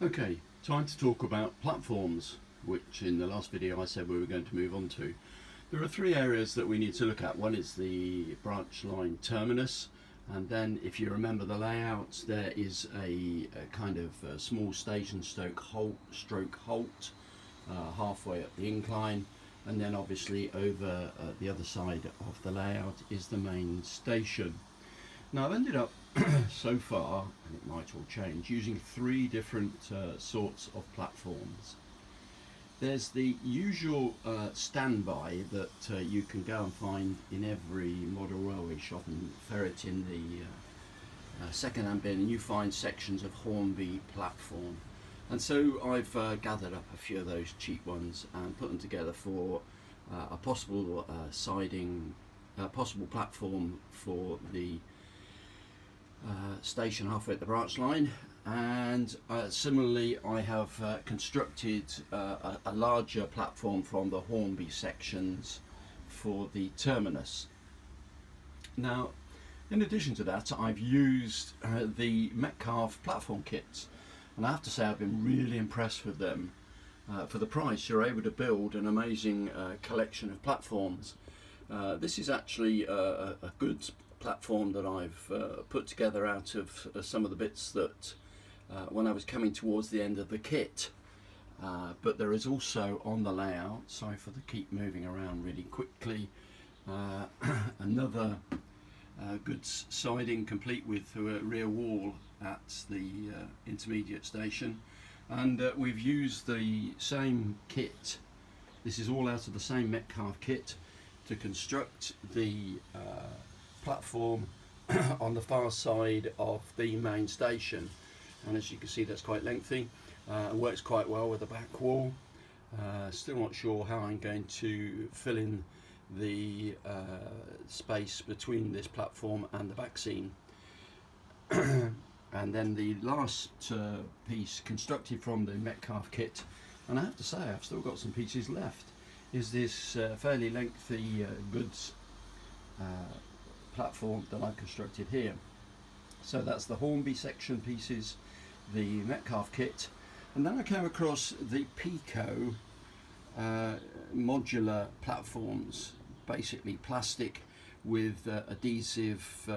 Okay, time to talk about platforms, which in the last video I said we were going to move on to. There are three areas that we need to look at. One is the branch line terminus, and then if you remember the layouts, there is a kind of small station stroke halt halfway up the incline, and then obviously over the other side of the layout is the main station. Now I've ended up so far, and it might all change, using three different sorts of platforms. There's the usual standby that you can go and find in every model railway shop and ferret in the second-hand bin, and you find sections of Hornby platform. And so I've gathered up a few of those cheap ones and put them together for a possible possible platform for the station halfway at the branch line. And similarly I have constructed a larger platform from the Hornby sections for the terminus. Now in addition to that, I've used the Metcalfe platform kits, and I have to say I've been really impressed with them. For the price you're able to build an amazing collection of platforms. This is actually a good platform that I've put together out of some of the bits that when I was coming towards the end of the kit, but there is also on the layout, sorry for the keep moving around really quickly, another good siding complete with a rear wall at the intermediate station, and we've used the same kit. This is all out of the same Metcalfe kit to construct the platform on the far side of the main station, and as you can see that's quite lengthy and works quite well with the back wall. Still not sure how I'm going to fill in the space between this platform and the back seam. And then the last piece constructed from the Metcalfe kit, and I have to say I've still got some pieces left, is this fairly lengthy goods platform that I've constructed here. So that's the Hornby section pieces, the Metcalfe kit, and then I came across the Peco modular platforms, basically plastic with adhesive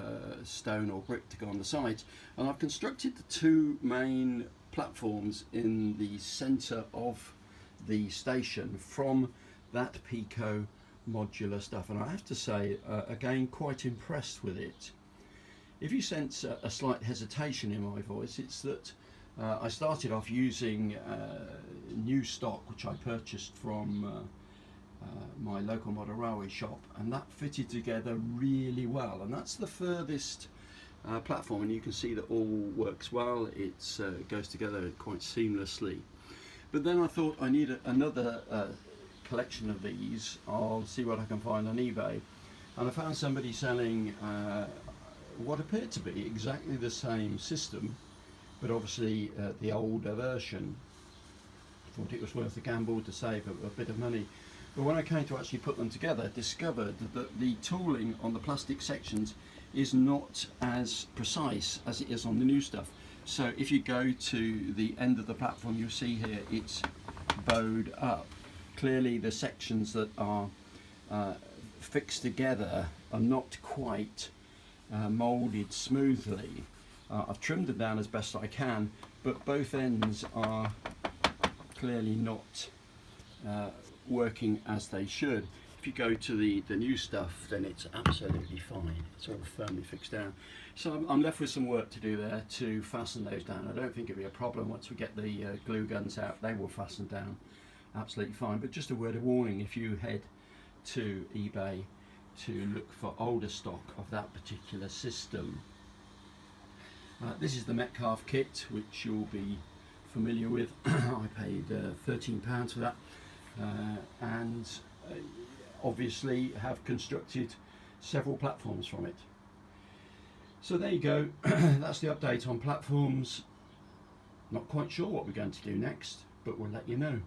stone or brick to go on the sides, and I've constructed the two main platforms in the centre of the station from that Peco modular stuff, and I have to say again quite impressed with it. If you sense a slight hesitation in my voice, it's that I started off using new stock which I purchased from my local model railway shop, and that fitted together really well, and that's the furthest platform, and you can see that all works well. It goes together quite seamlessly. But then I thought I need another collection of these. I'll see what I can find on eBay, and I found somebody selling what appeared to be exactly the same system, but obviously the older version. I thought it was worth the gamble to save a bit of money. But when I came to actually put them together, discovered that the tooling on the plastic sections is not as precise as it is on the new stuff. So if you go to the end of the platform, you'll see here it's bowed up. Clearly the sections that are fixed together are not quite moulded smoothly. I've trimmed them down as best I can, but both ends are clearly not working as they should. If you go to the new stuff, then it's absolutely fine. It's all firmly fixed down. So I'm left with some work to do there to fasten those down. I don't think it'll be a problem once we get the glue guns out. They will fasten down absolutely fine. But just a word of warning, if you head to eBay to look for older stock of that particular system. This is the Metcalfe kit, which you'll be familiar with. I paid £13 for that, and obviously have constructed several platforms from it. So there you go. That's the update on platforms. Not quite sure what we're going to do next, but we'll let you know.